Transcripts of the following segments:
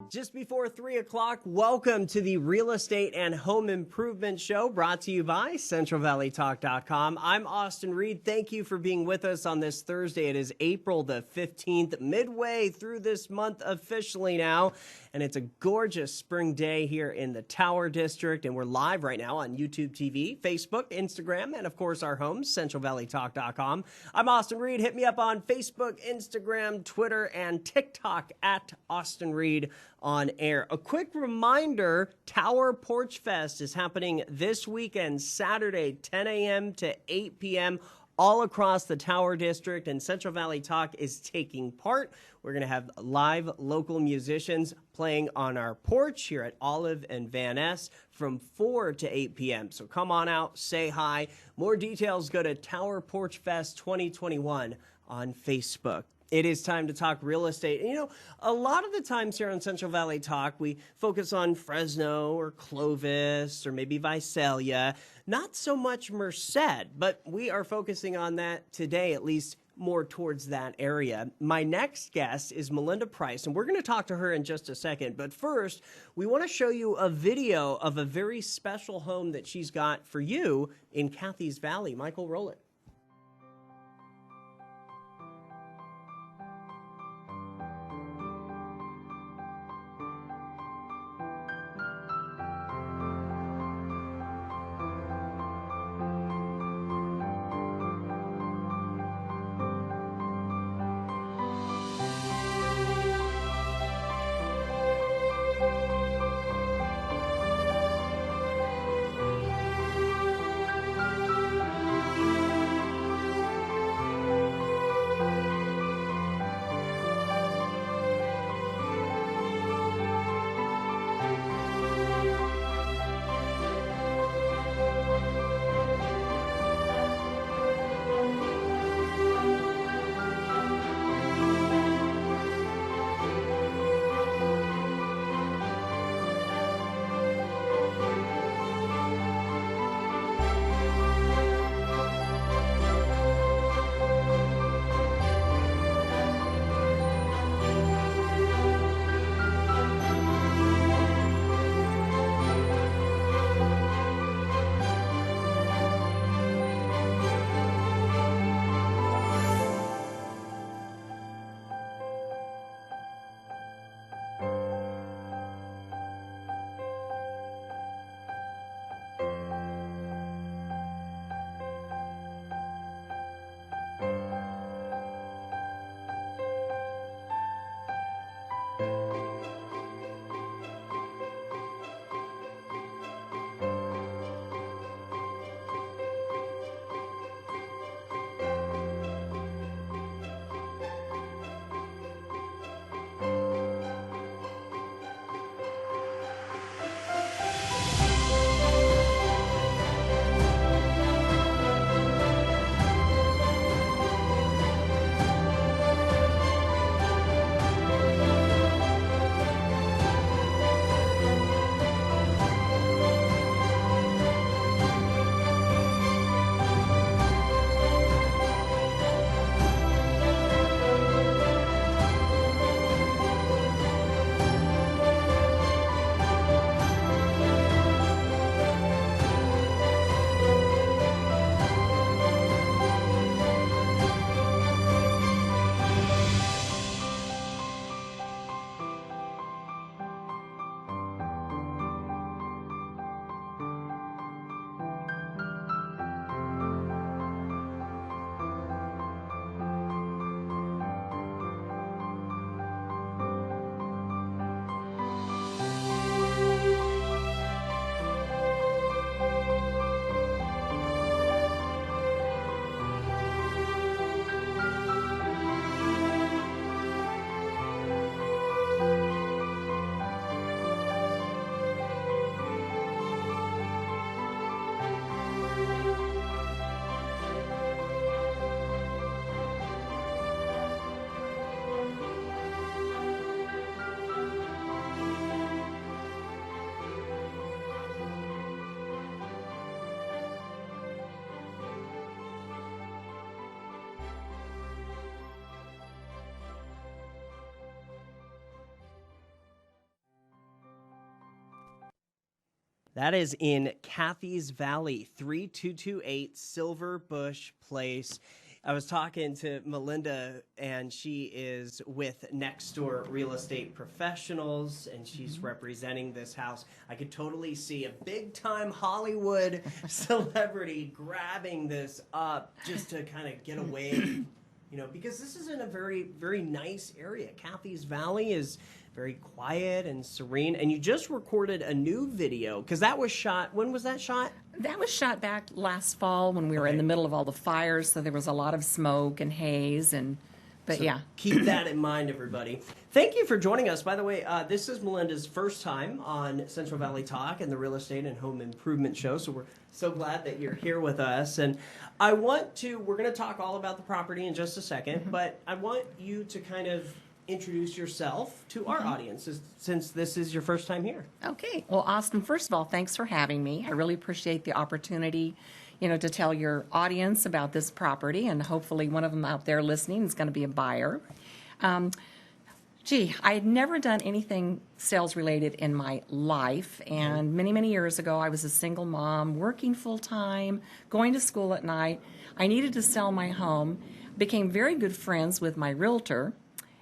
Just before 3 o'clock, welcome to the Real Estate and Home Improvement Show brought to you by CentralValleyTalk.com. I'm Austin Reed. Thank you for being with us on this Thursday. It is April the 15th, midway through this month officially now. And it's a gorgeous spring day here in the Tower District. And we're live right now on YouTube TV, Facebook, Instagram, and of course our home, CentralValleyTalk.com. I'm Austin Reed. Hit me up on Facebook, Instagram, Twitter, and TikTok at Austin Reed on air. A quick reminder, Tower Porch Fest is happening this weekend, Saturday, 10 a.m. to 8 p.m., all across the Tower District, and Central Valley Talk is taking part. We're going to have live local musicians playing on our porch here at Olive and Van Ness from 4 to 8 p.m. So come on out, say hi. More details, go to Tower Porch Fest 2021 on Facebook. It is time to talk real estate. And, a lot of the times here on Central Valley Talk, we focus on Fresno or Clovis or maybe Visalia, not so much Merced, but we are focusing on that today, at least more towards that area. My next guest is Melinda Price, and we're going to talk to her in just a second. But first, we want to show you a video of a very special home that she's got for you in Cathey's Valley. Michael, roll it. That is in Cathey's Valley, 3228 Silver Bush Place. I was talking to Melinda, and she is with Next Door Real Estate Professionals, and she's representing this house. I could totally see a big-time Hollywood celebrity grabbing this up just to kind of get away, you know, because this is in a very, very nice area. Cathey's Valley is very quiet and serene, and you just recorded a new video because that was shot. When was that shot? That was shot back last fall when we were in the middle of all the fires, so there was a lot of smoke and haze, but yeah. Keep that in mind, everybody. Thank you for joining us. By the way, this is Melinda's first time on Central Valley Talk and the Real Estate and Home Improvement Show, so we're so glad that you're here with us. And we're going to talk all about the property in just a second, but I want you to kind of introduce yourself to our audience since this is your first time here. Okay. Well, Austin, first of all, thanks for having me. I really appreciate the opportunity, to tell your audience about this property, and hopefully one of them out there listening is going to be a buyer. I had never done anything sales related in my life, and many, many years ago, I was a single mom, working full time, going to school at night. I needed to sell my home, became very good friends with my realtor.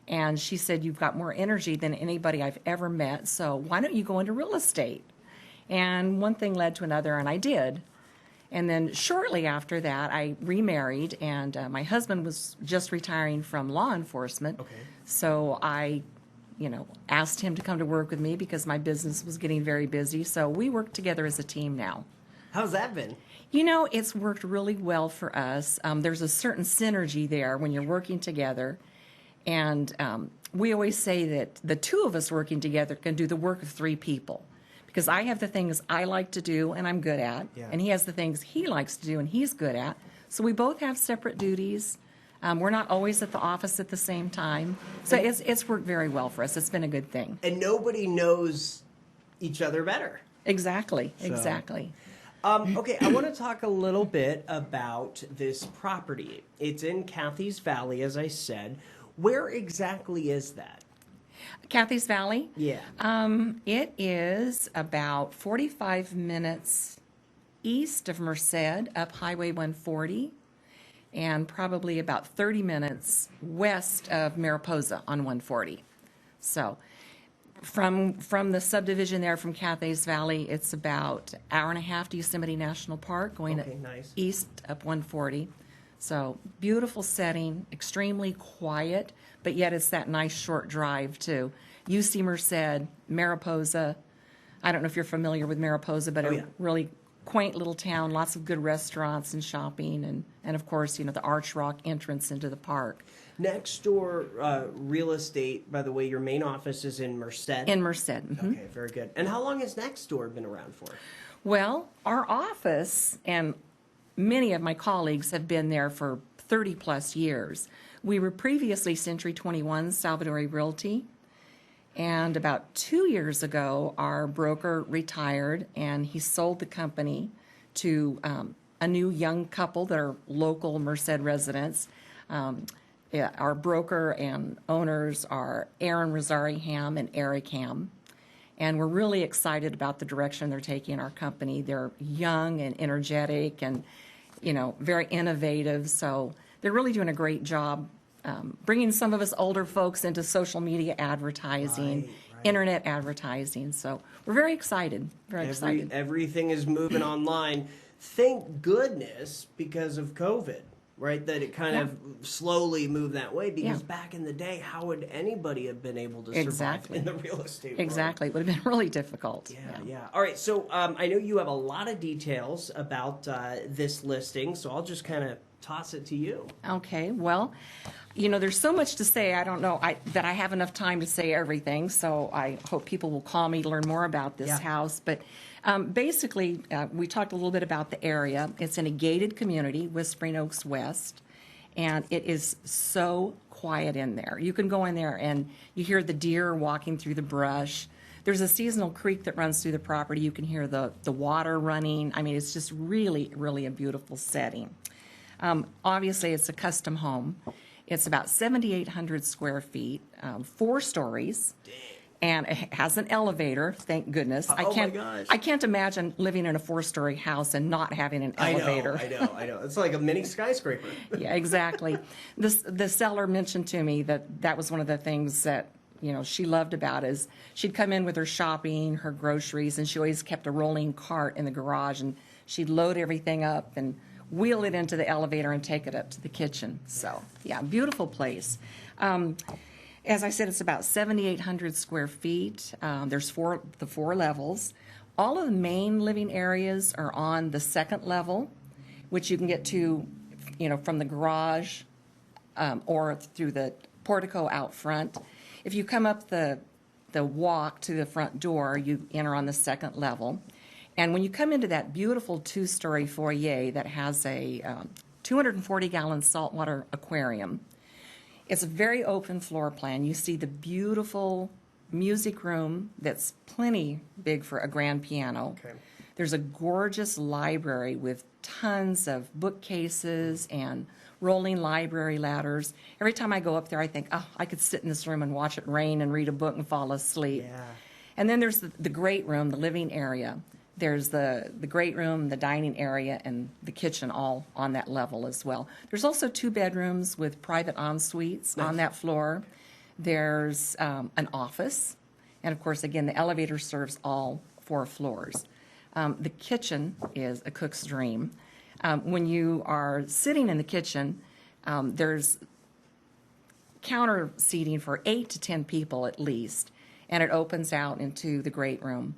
And she said, "You've got more energy than anybody I've ever met, so why don't you go into real estate?" And one thing led to another, and I did. And then shortly after that, I remarried, and my husband was just retiring from law enforcement. Okay. So I, asked him to come to work with me because my business was getting very busy. So we work together as a team now. How's that been? It's worked really well for us. There's a certain synergy there when you're working together. And we always say that the two of us working together can do the work of three people, because I have the things I like to do and I'm good at, and he has the things he likes to do and he's good at. So we both have separate duties. We're not always at the office at the same time. So it's worked very well for us. It's been a good thing. And nobody knows each other better. Exactly. Okay, I want to talk a little bit about this property. It's in Cathey's Valley, as I said. Where exactly is that? Cathey's Valley? Yeah. It is about 45 minutes east of Merced, up Highway 140, and probably about 30 minutes west of Mariposa on 140. So from the subdivision there from Cathey's Valley, it's about an hour and a half to Yosemite National Park, going east up 140. So beautiful setting, extremely quiet, but yet it's that nice short drive too. UC Merced, Mariposa. I don't know if you're familiar with Mariposa, but a really quaint little town, lots of good restaurants and shopping, and of course, the Arch Rock entrance into the park. Next Door Real Estate, by the way, your main office is in Merced? In Merced. Mm-hmm. Okay, very good. And how long has Next Door been around for? Well, our office and many of my colleagues have been there for 30 plus years. We were previously Century 21 Salvadori Realty, and about 2 years ago, our broker retired, and he sold the company to a new young couple that are local Merced residents. Our broker and owners are Aaron Rosari Ham and Eric Ham. And we're really excited about the direction they're taking our company. They're young and energetic and, very innovative. So they're really doing a great job bringing some of us older folks into social media advertising, internet advertising. So we're very excited, excited. Everything is moving online. Thank goodness because of COVID. Right, that it kind of slowly moved that way, because back in the day, how would anybody have been able to survive in the real estate world? Exactly. It would have been really difficult. Yeah. All right, so I know you have a lot of details about this listing, so I'll just kind of toss it to you. Okay, well, there's so much to say. I don't know that I have enough time to say everything, so I hope people will call me to learn more about this house. But basically, we talked a little bit about the area. It's in a gated community, Whispering Oaks West, and it is so quiet in there. You can go in there and you hear the deer walking through the brush. There's a seasonal creek that runs through the property. You can hear the water running. I mean, it's just really, really a beautiful setting. Obviously, it's a custom home. It's about 7,800 square feet, 4 stories. and it has an elevator, thank goodness. Oh my gosh. I can't imagine living in a 4-story house and not having an elevator. I know. It's like a mini skyscraper. Yeah, exactly. The seller mentioned to me that was one of the things that, you know, she loved about it, is she'd come in with her shopping, her groceries, and she always kept a rolling cart in the garage, and she'd load everything up and wheel it into the elevator and take it up to the kitchen. So, yeah, beautiful place. As I said, it's about 7,800 square feet. There's the four levels. All of the main living areas are on the second level, which you can get to, you know, from the garage or through the portico out front. If you come up the walk to the front door, you enter on the second level. And when you come into that beautiful 2-story foyer that has a 240-gallon saltwater aquarium, it's a very open floor plan. You see the beautiful music room that's plenty big for a grand piano. Okay. There's a gorgeous library with tons of bookcases and rolling library ladders. Every time I go up there, I think, oh, I could sit in this room and watch it rain and read a book and fall asleep. Yeah. And then there's the great room, the living area. There's the great room, the dining area, and the kitchen all on that level as well. There's also 2 bedrooms with private en-suites on that floor. There's an office. And, of course, again, the elevator serves all 4 floors. The kitchen is a cook's dream. When you are sitting in the kitchen, there's counter seating for 8 to 10 people at least, and it opens out into the great room.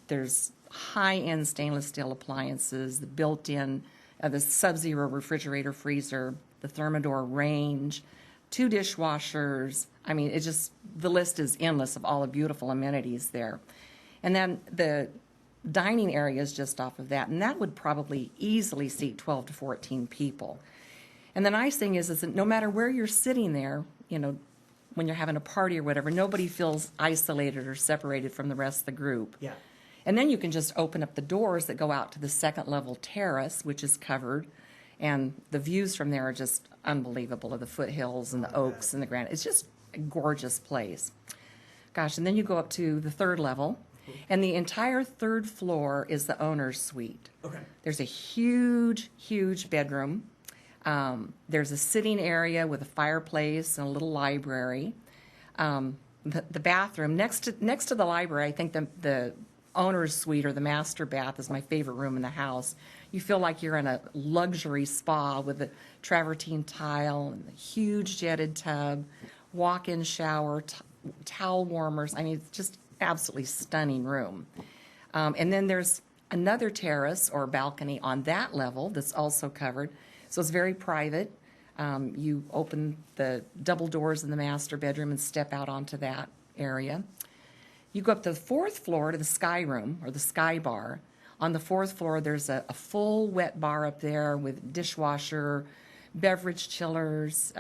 There's high-end stainless steel appliances, the built-in, the Sub-Zero refrigerator freezer, the Thermador range, 2 dishwashers. I mean, the list is endless of all the beautiful amenities there. And then the dining area is just off of that, and that would probably easily seat 12 to 14 people. And the nice thing is that no matter where you're sitting there, you know, when you're having a party or whatever, nobody feels isolated or separated from the rest of the group. Yeah. And then you can just open up the doors that go out to the second level terrace, which is covered, and the views from there are just unbelievable, of the foothills and the oaks and the granite. It's just a gorgeous place. Gosh, and then you go up to the third level, and the entire third floor is the owner's suite. Okay. There's a huge, huge bedroom. There's a sitting area with a fireplace and a little library. The bathroom next to the library, I think the owner's suite or the master bath is my favorite room in the house. You feel like you're in a luxury spa with a travertine tile and a huge jetted tub, walk-in shower, towel warmers. I mean, it's just absolutely stunning room. And then there's another terrace or balcony on that level that's also covered. So it's very private. You open the double doors in the master bedroom and step out onto that area. You go up to the 4th floor to the sky room or the sky bar. On the 4th floor, there's a full wet bar up there with dishwasher, beverage chillers,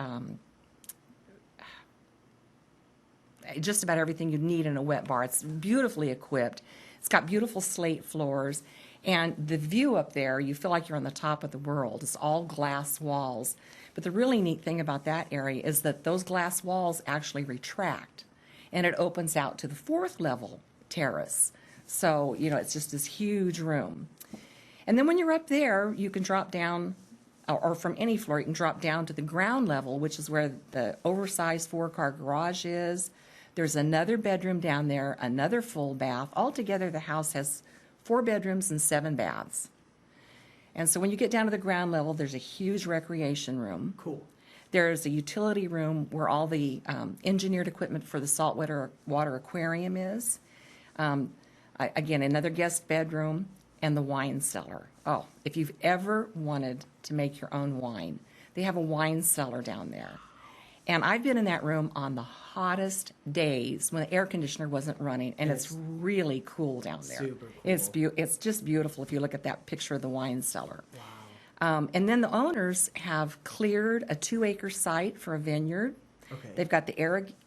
just about everything you'd need in a wet bar. It's beautifully equipped. It's got beautiful slate floors. And the view up there, you feel like you're on the top of the world. It's all glass walls. But the really neat thing about that area is that those glass walls actually retract, and it opens out to the 4th level terrace. So, you know, it's just this huge room. And then when you're up there, you can drop down, or from any floor, you can drop down to the ground level, which is where the oversized 4-car garage is. There's another bedroom down there, another full bath. Altogether, the house has 4 bedrooms and 7 baths. And so when you get down to the ground level, there's a huge recreation room. Cool. There's a utility room where all the engineered equipment for the saltwater aquarium is. Again, another guest bedroom and the wine cellar. Oh, if you've ever wanted to make your own wine, they have a wine cellar down there. And I've been in that room on the hottest days when the air conditioner wasn't running, and it's really cool down there. Super cool. It's just beautiful if you look at that picture of the wine cellar. Wow. And then the owners have cleared a 2-acre site for a vineyard. Okay. They've got the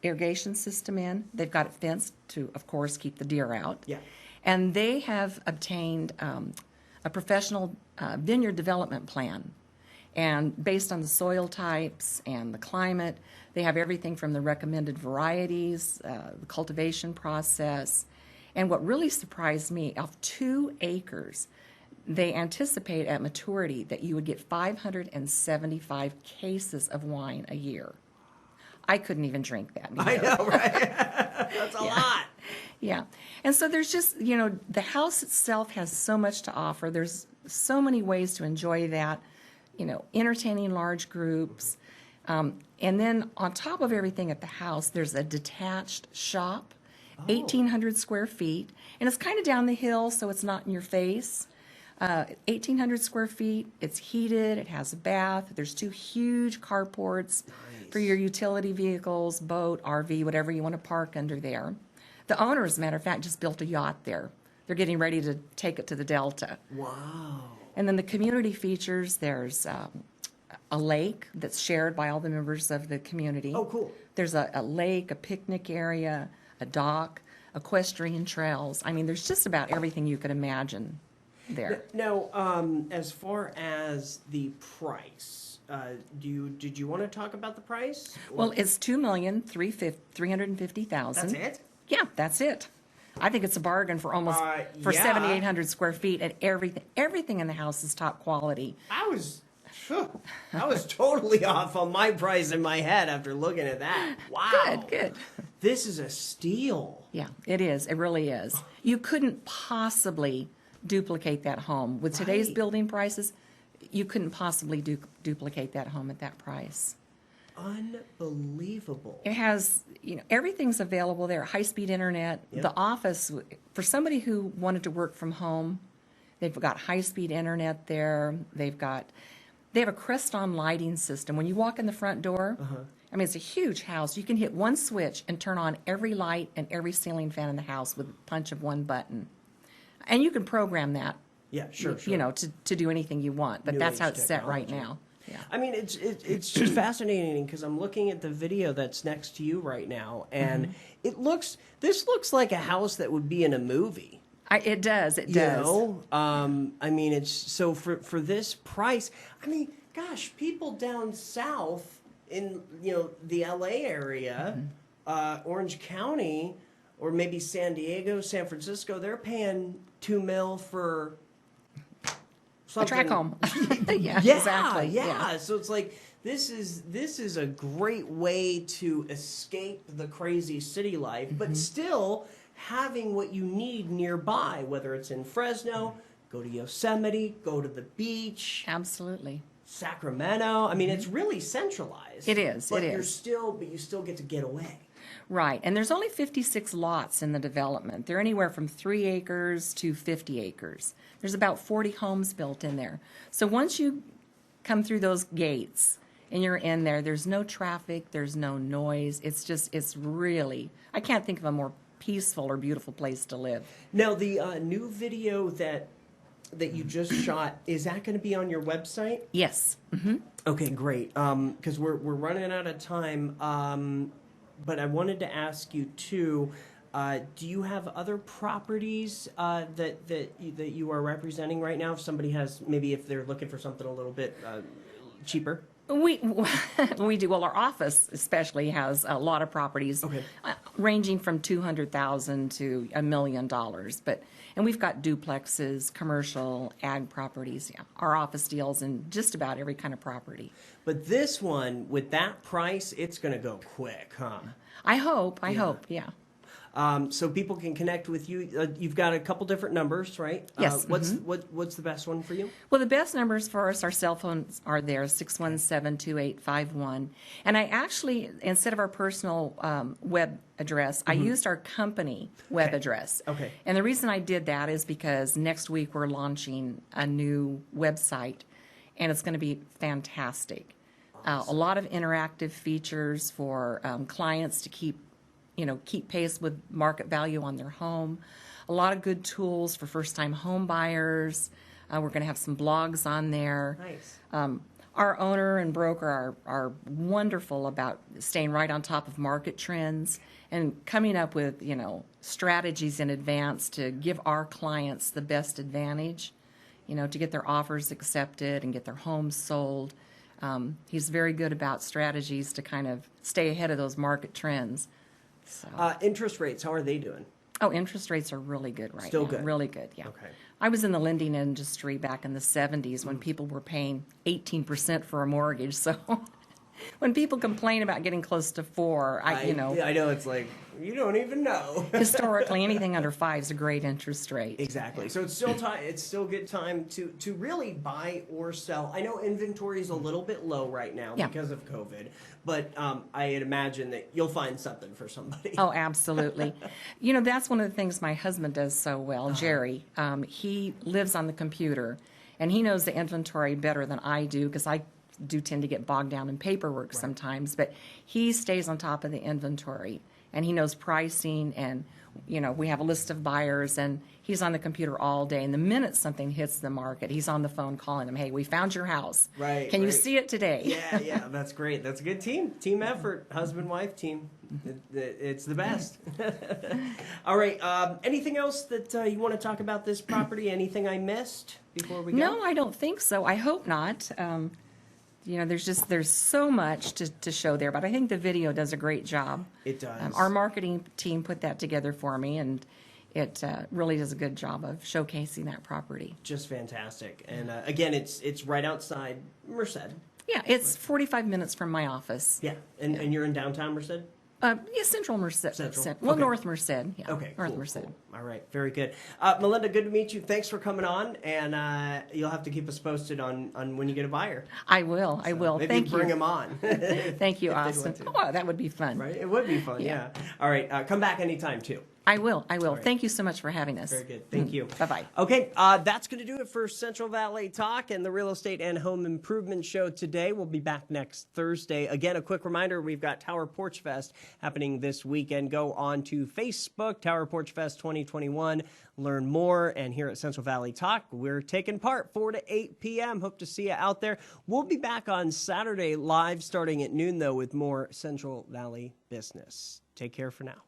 irrigation system in. They've got it fenced to, of course, keep the deer out. Yeah. And they have obtained a professional vineyard development plan. And based on the soil types and the climate, they have everything from the recommended varieties, the cultivation process. And what really surprised me, of 2 acres, they anticipate at maturity that you would get 575 cases of wine a year. I couldn't even drink that. I know, right? That's a lot. Yeah. And so there's just, the house itself has so much to offer. There's so many ways to enjoy that, entertaining large groups. And then on top of everything at the house, there's a detached shop, 1,800 square feet. And it's kind of down the hill, so it's not in your face. 1,800 square feet. It's heated. It has a bath. There's 2 huge carports for your utility vehicles, boat, RV, whatever you want to park under there. The owner, as a matter of fact, just built a yacht there. They're getting ready to take it to the Delta. Wow. And then the community features, there's a lake that's shared by all the members of the community. Oh, cool. There's a lake, a picnic area, a dock, equestrian trails. I mean, there's just about everything you could imagine there. Now, as far as the price, did you want to talk about the price? Well, it's $2,350,000. That's it? Yeah, that's it. I think it's a bargain for almost for yeah. 7,800 square feet, and everything in the house is top quality. I was totally off on my price in my head after looking at that. Wow. Good. This is a steal. Yeah, it is. It really is. You couldn't possibly duplicate that home with today's Right. building prices. You couldn't possibly duplicate that home at that price. Unbelievable. It has, everything's available there. High-speed internet. Yep. The office, for somebody who wanted to work from home, they've got high-speed internet there. They have a Crest-on lighting system. When you walk in the front door, I mean, it's a huge house. You can hit one switch and turn on every light and every ceiling fan in the house with a punch of one button. And you can program that, Yeah, sure. to do anything you want. But New that's how age it's set right technology. now. Yeah. I mean, it's just fascinating because I'm looking at the video that's next to you right now, and this looks like a house that would be in a movie. It does. It You does. know, I mean, it's so for this price. I mean, gosh, people down south in the LA area, Orange County, or maybe San Diego, San Francisco, they're paying $2 million for A track home. Yeah, yeah, exactly. yeah. So it's like this is a great way to escape the crazy city life, but still having what you need nearby, whether it's in Fresno, go to Yosemite, go to the beach, Absolutely. Sacramento. I mean, it's really centralized. It is, But it you is. still get to get away. Right. And there's only 56 lots in the development. They're anywhere from 3 acres to 50 acres. There's about 40 homes built in there. So once you come through those gates and you're in there, there's no traffic, there's no noise. It's really, I can't think of a more peaceful or beautiful place to live. Now, the new video that you just shot, is that going to be on your website? Yes. Mm-hmm. Okay, great. Because we're running out of time. But I wanted to ask you too. Do you have other properties that you are representing right now? If somebody has, maybe if they're looking for something a little bit cheaper. We do. Well, our office especially has a lot of properties, Okay. Ranging from $200,000 to $1 million. And we've got duplexes, commercial, ag properties. Yeah, our office deals in just about every kind of property. But this one, with that price, it's going to go quick, huh? I hope. Yeah. So people can connect with you. You've got a couple different numbers, right? Yes. What's the best one for you? Well, the best numbers for us, our cell phones are there, 617-2851. And I actually, instead of our personal web address, I used our company web address. Okay. And the reason I did that is because next week we're launching a new website, and it's going to be fantastic. A lot of interactive features for clients to keep pace with market value on their home. A lot of good tools for first-time home buyers. We're going to have some blogs on there. Nice. Our owner and broker are wonderful about staying right on top of market trends and coming up with, strategies in advance to give our clients the best advantage, to get their offers accepted and get their homes sold. He's very good about strategies to kind of stay ahead of those market trends. So. Interest rates, how are they doing? Oh, interest rates are really good right now. Still good? Really good, yeah. Okay. I was in the lending industry back in the 70s when people were paying 18% for a mortgage. So when people complain about getting close to 4, I know, it's like, you don't even know. Historically, anything under 5 is a great interest rate. Exactly. So it's still time. It's still good time to really buy or sell. I know inventory is a little bit low right now because of COVID, but I'd imagine that you'll find something for somebody. Oh, absolutely. That's one of the things my husband does so well, Jerry. He lives on the computer, and he knows the inventory better than I do because I do tend to get bogged down in paperwork sometimes. But he stays on top of the inventory, and he knows pricing, and we have a list of buyers, and he's on the computer all day. And the minute something hits the market, he's on the phone calling them, "Hey, we found your house. Right. Can you see it today?" Yeah, that's great. That's a good team effort, husband-wife team. It's the best. All right. Anything else that you want to talk about this property? Anything I missed before we go? No, I don't think so. I hope not. There's so much to show there, but I think the video does a great job. It does. Our marketing team put that together for me, and it really does a good job of showcasing that property. Just fantastic. And again, it's right outside Merced. Yeah, it's 45 minutes from my office. Yeah, and you're in downtown Merced? Central Merced. Central. Well, Okay. North Merced. Yeah. Okay, North cool, Merced. cool. All right, very good. Melinda, good to meet you. Thanks for coming on, and you'll have to keep us posted on when you get a buyer. I will. I will. Maybe Thank bring you. them on. Thank you, if they'd Austin. want to. Oh, that would be fun. Right? It would be fun, yeah. All right, come back anytime, too. I will. I will. right. Thank you so much for having us. Very good. Thank you. Bye-bye. Okay, that's going to do it for Central Valley Talk and the Real Estate and Home Improvement Show today. We'll be back next Thursday. Again, a quick reminder, we've got Tower Porch Fest happening this weekend. Go on to Facebook, Tower Porch Fest 2021. Learn more. And here at Central Valley Talk, we're taking part 4 to 8 p.m. Hope to see you out there. We'll be back on Saturday live starting at noon, though, with more Central Valley business. Take care for now.